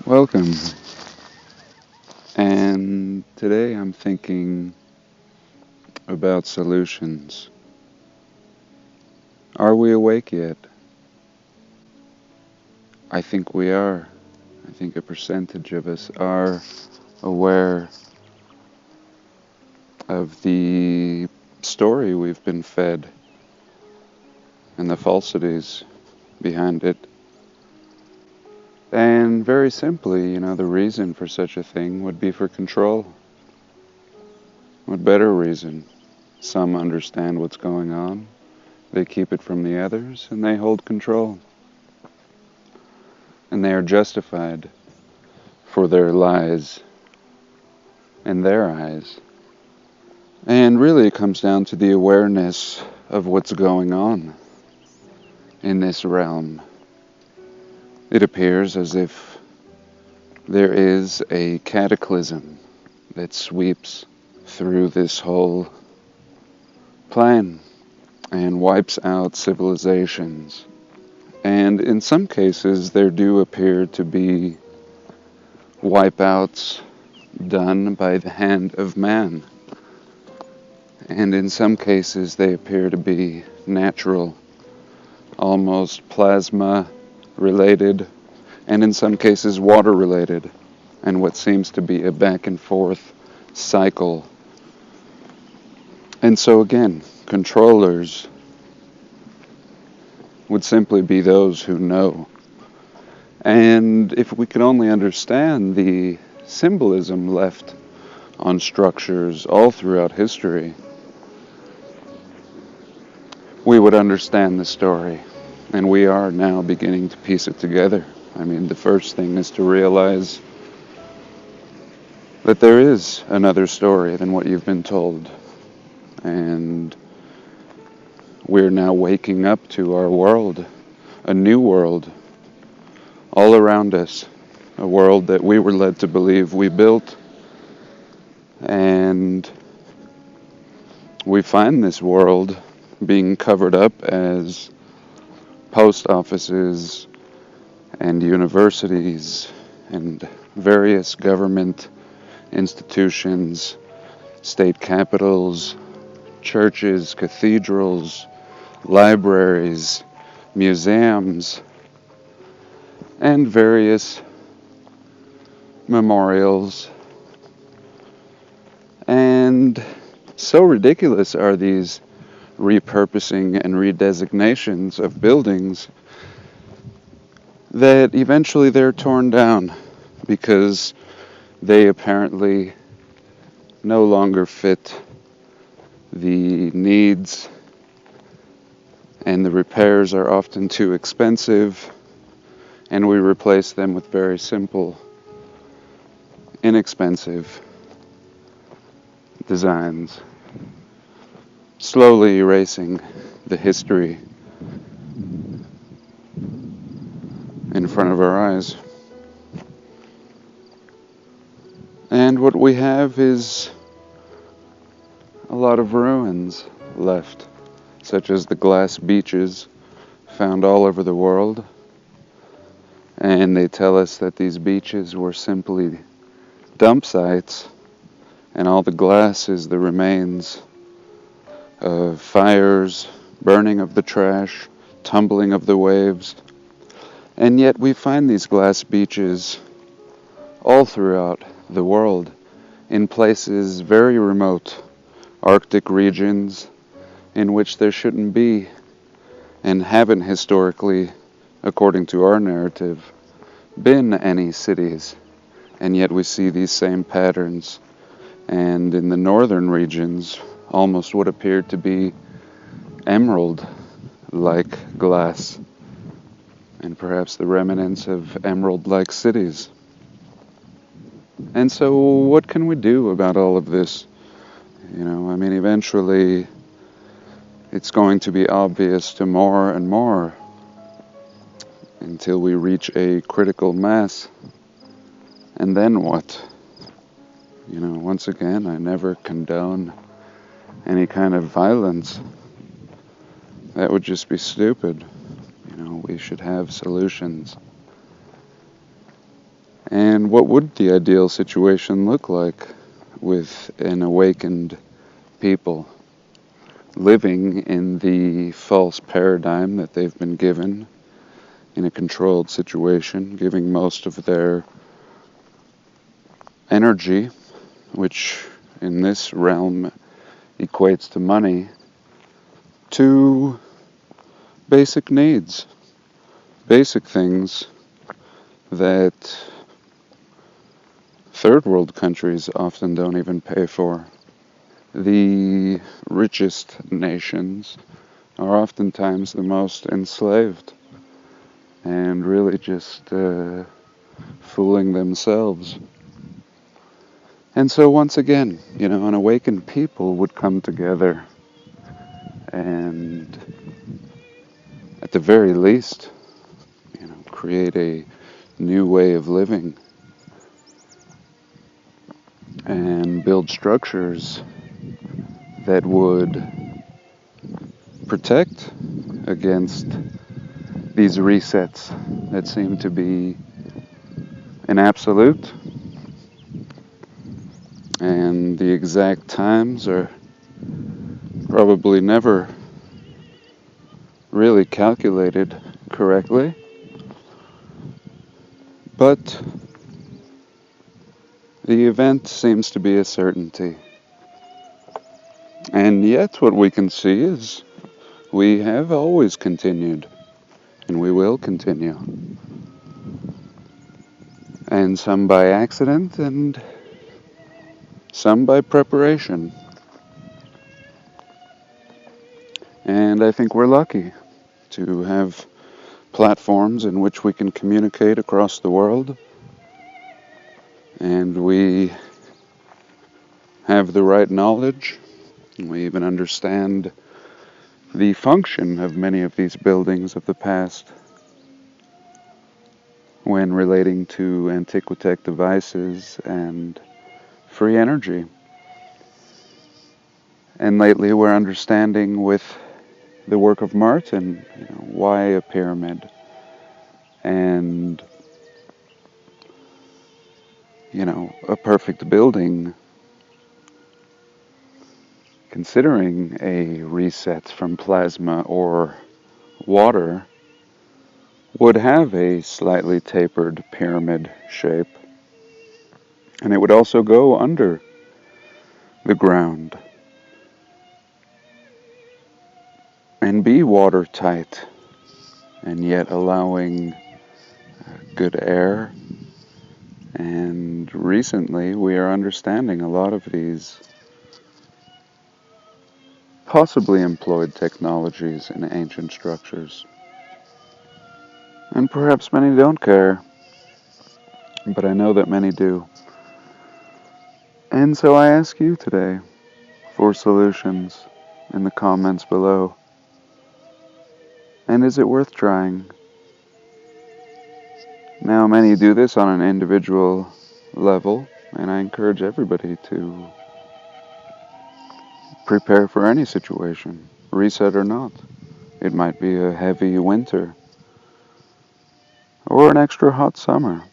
Welcome. And today I'm thinking about solutions. Are we awake yet? I think we are. I think a percentage of us are aware of the story we've been fed and the falsities behind it. And very simply, the reason for such a thing would be for control. What better reason? Some understand what's going on. They keep it from the others, and they hold control. And they are justified for their lies in their eyes. And really it comes down to the awareness of what's going on in this realm. It appears as if there is a cataclysm that sweeps through this whole plan and wipes out civilizations. And in some cases there do appear to be wipeouts done by the hand of man. And in some cases they appear to be natural, almost plasma related, and in some cases water related, and what seems to be a back and forth cycle. And so again, controllers would simply be those who know. And if we could only understand the symbolism left on structures all throughout history, we would understand the story. And we are now beginning to piece it together. I mean, the first thing is to realize that there is another story than what you've been told. And we're now waking up to our world, a new world, all around us, a world that we were led to believe we built. And we find this world being covered up as post offices and universities and various government institutions, state capitals, churches, cathedrals, libraries, museums, and various memorials. And so ridiculous are these repurposing and redesignations of buildings that eventually they're torn down because they apparently no longer fit the needs, and the repairs are often too expensive, and we replace them with very simple, inexpensive designs, slowly erasing the history in front of our eyes. And what we have is a lot of ruins left, such as the glass beaches found all over the world. And they tell us that these beaches were simply dump sites, and all the glass is the remains of fires, burning of the trash, tumbling of the waves. And yet we find these glass beaches all throughout the world, in places very remote, Arctic regions, in which there shouldn't be, and haven't historically, according to our narrative, been any cities. And yet we see these same patterns. And in the northern regions, almost what appeared to be emerald-like glass, and perhaps the remnants of emerald-like cities. And so what can we do about all of this? Eventually it's going to be obvious to more and more until we reach a critical mass. And then what? Once again, I never condone any kind of violence. That would just be stupid. We should have solutions. And what would the ideal situation look like with an awakened people living in the false paradigm that they've been given in a controlled situation, giving most of their energy, which in this realm equates to money, to basic needs, basic things that third world countries often don't even pay for. The richest nations are oftentimes the most enslaved and really just fooling themselves. And so once again, an awakened people would come together and at the very least, create a new way of living and build structures that would protect against these resets that seem to be an absolute, and the exact times are probably never really calculated correctly, but the event seems to be a certainty. And yet what we can see is we have always continued, and we will continue. And some by accident, and some by preparation. And I think we're lucky to have platforms in which we can communicate across the world. And we have the right knowledge. And we even understand the function of many of these buildings of the past when relating to antiquitech devices and free energy. And lately we're understanding with the work of Martin, why a pyramid, and a perfect building, considering a reset from plasma or water, would have a slightly tapered pyramid shape, and it would also go under the ground and be watertight, and yet allowing good air. And recently we are understanding a lot of these possibly employed technologies in ancient structures. And perhaps many don't care, but I know that many do. And so I ask you today for solutions in the comments below. And is it worth trying? Now, many do this on an individual level, and I encourage everybody to prepare for any situation, reset or not. It might be a heavy winter or an extra hot summer.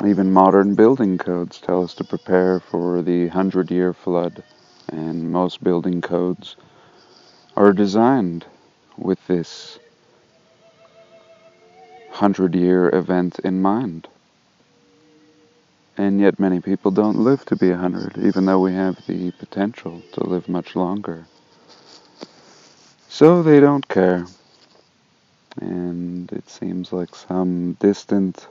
Even modern building codes tell us to prepare for the 100-year flood, and most building codes are designed with this 100-year event in mind. And yet many people don't live to be 100, even though we have the potential to live much longer. So they don't care. And it seems like some distant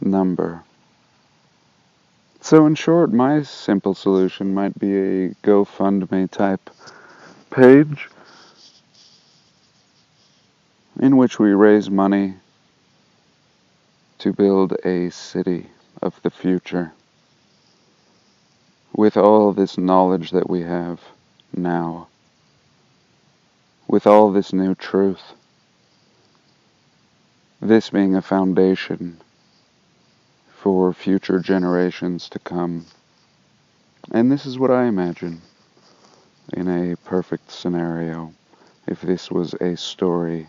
number. So in short, my simple solution might be a GoFundMe type page in which we raise money to build a city of the future with all this knowledge that we have now, with all this new truth, this being a foundation for future generations to come. And this is what I imagine in a perfect scenario, if this was a story,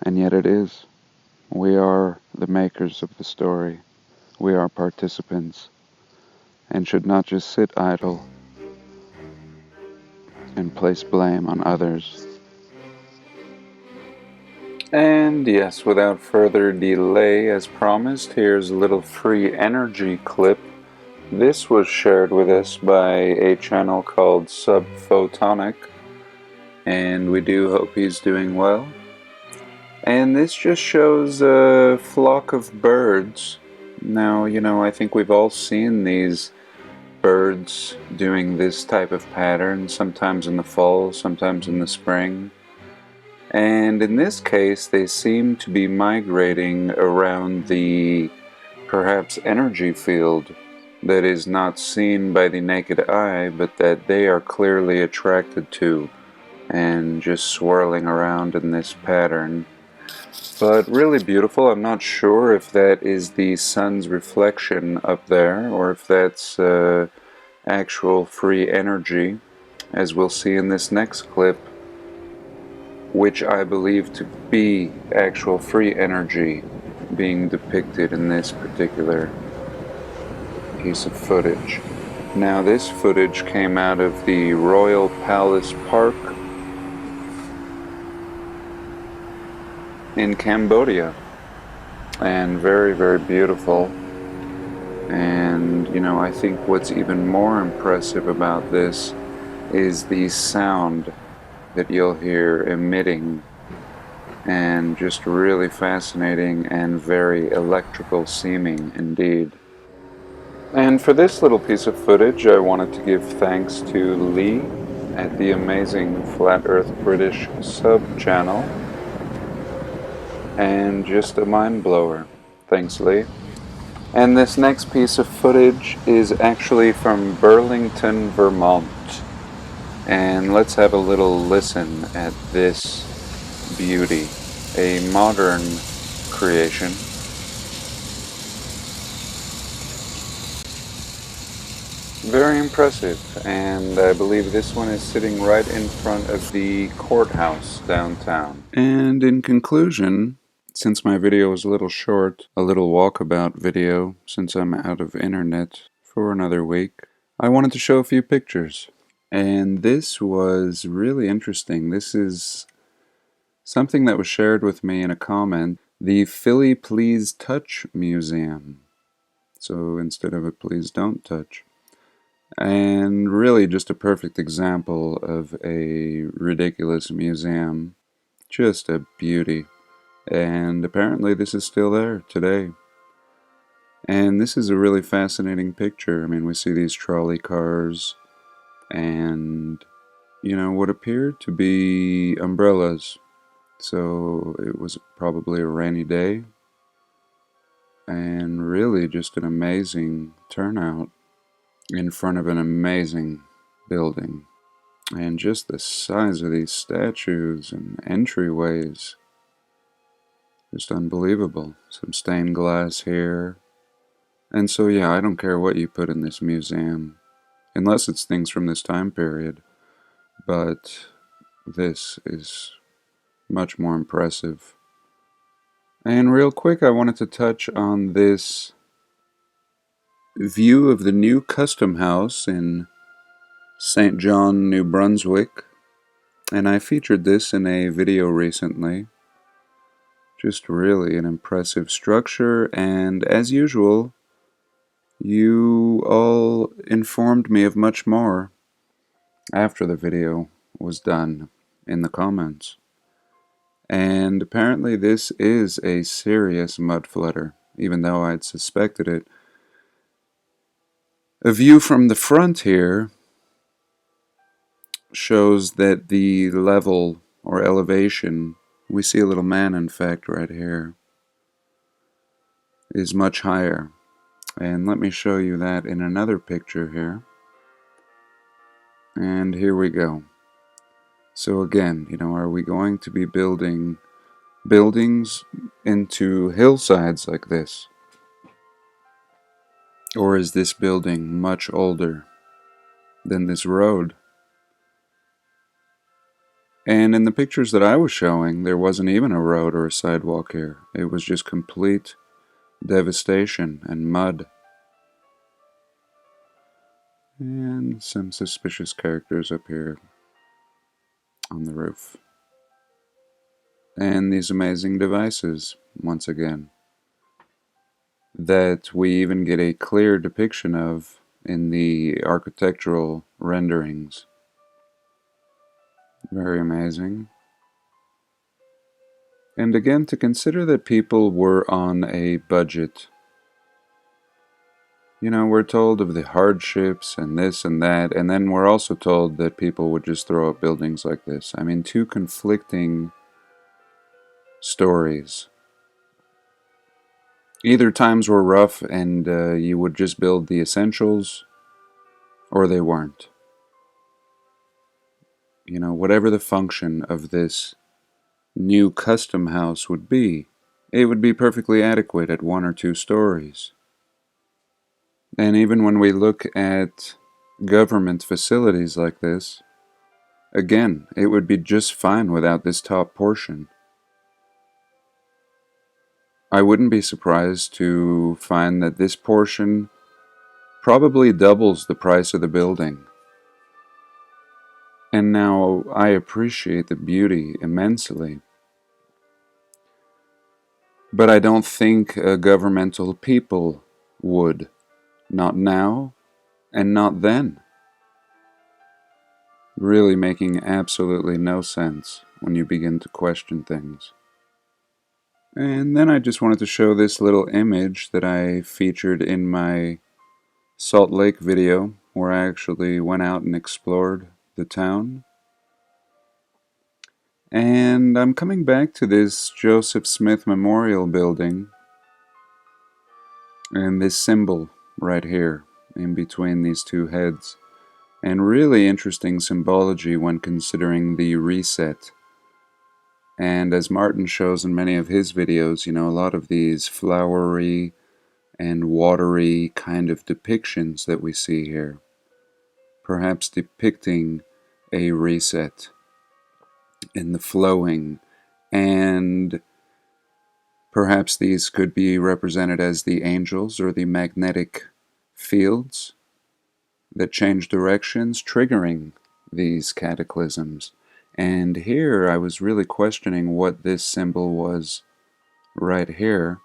and yet it is. We are the makers of the story. We are participants, and should not just sit idle and place blame on others. And yes, without further delay, as promised, here's a little free energy clip. This was shared with us by a channel called Subphotonic, and we do hope he's doing well. And this just shows a flock of birds. Now, I think we've all seen these birds doing this type of pattern, sometimes in the fall, sometimes in the spring. And in this case, they seem to be migrating around the perhaps energy field that is not seen by the naked eye, but that they are clearly attracted to, and just swirling around in this pattern. But really beautiful. I'm not sure if that is the sun's reflection up there, or if that's actual free energy, as we'll see in this next clip, which I believe to be actual free energy being depicted in this particular piece of footage. Now, this footage came out of the Royal Palace Park in Cambodia, and very, very beautiful. And I think what's even more impressive about this is the sound that you'll hear emitting, and just really fascinating and very electrical seeming indeed. And for this little piece of footage, I wanted to give thanks to Lee at the amazing Flat Earth British sub-channel, and just a mind blower. Thanks, Lee. And this next piece of footage is actually from Burlington, Vermont. And let's have a little listen at this beauty, a modern creation. Very impressive, and I believe this one is sitting right in front of the courthouse downtown. And in conclusion, since my video was a little short, a little walkabout video, since I'm out of internet for another week, I wanted to show a few pictures. And this was really interesting. This is something that was shared with me in a comment. The Philly Please Touch Museum. So instead of a Please Don't Touch. And really just a perfect example of a ridiculous museum. Just a beauty. And apparently this is still there today. And this is a really fascinating picture. I mean, we see these trolley cars and, what appeared to be umbrellas. So it was probably a rainy day. And really just an amazing turnout in front of an amazing building. And just the size of these statues and entryways. Just unbelievable. Some stained glass here. And so yeah, I don't care what you put in this museum, unless it's things from this time period. But this is much more impressive. And real quick, I wanted to touch on this view of the new custom house in St. John, New Brunswick. And I featured this in a video recently. Just really an impressive structure, and as usual, you all informed me of much more after the video was done in the comments. And apparently this is a serious mud flutter, even though I'd suspected it. A view from the front here shows that the level or elevation, we see a little man in fact right here, is much higher. And let me show you that in another picture here. And here we go. So again, are we going to be building buildings into hillsides like this? Or is this building much older than this road? And in the pictures that I was showing, there wasn't even a road or a sidewalk here. It was just complete devastation and mud. And some suspicious characters up here on the roof. And these amazing devices, once again, that we even get a clear depiction of in the architectural renderings. Very amazing. And again, to consider that people were on a budget. You know, we're told of the hardships and this and that, and then we're also told that people would just throw up buildings like this. I mean, two conflicting stories. Either times were rough and you would just build the essentials, or they weren't. You know, whatever the function of this new custom house would be, it would be perfectly adequate at 1 or 2 stories. And even when we look at government facilities like this, again, it would be just fine without this top portion. I wouldn't be surprised to find that this portion probably doubles the price of the building. And now I appreciate the beauty immensely. But I don't think governmental people would. Not now, and not then. Really making absolutely no sense when you begin to question things. And then I just wanted to show this little image that I featured in my Salt Lake video, where I actually went out and explored the town. And I'm coming back to this Joseph Smith Memorial Building and this symbol right here in between these two heads. And really interesting symbology when considering the reset. And as Martin shows in many of his videos, you know, a lot of these flowery and watery kind of depictions that we see here, perhaps depicting a reset in the flowing, and perhaps these could be represented as the angels or the magnetic fields that change directions, triggering these cataclysms. And here I was really questioning what this symbol was right here.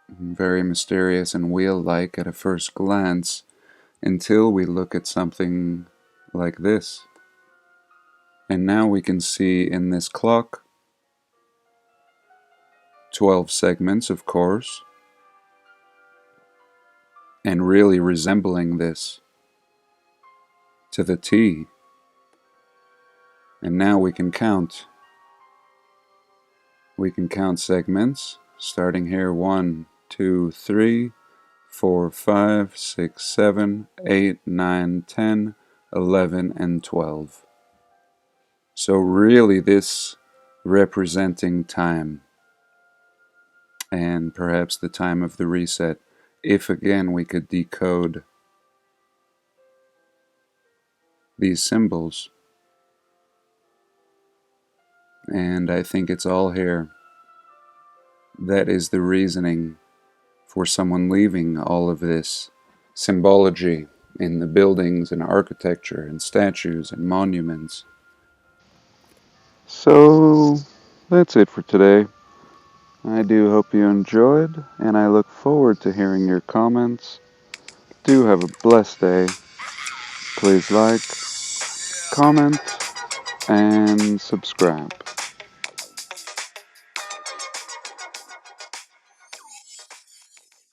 Very mysterious and wheel-like at a first glance, until we look at something like this. And now we can see in this clock 12 segments, of course, and really resembling this to the T. And now we can count. We can count segments, starting here 1, 2, 3, 4, 5, 6, 7, 8, 9, 10, 11, and 12. So really this representing time, and perhaps the time of the reset, if again we could decode these symbols. And I think it's all here. That is the reasoning for someone leaving all of this symbology in the buildings and architecture and statues and monuments. So that's it for today. I do hope you enjoyed, and I look forward to hearing your comments. Do have a blessed day. Please like, comment, and subscribe.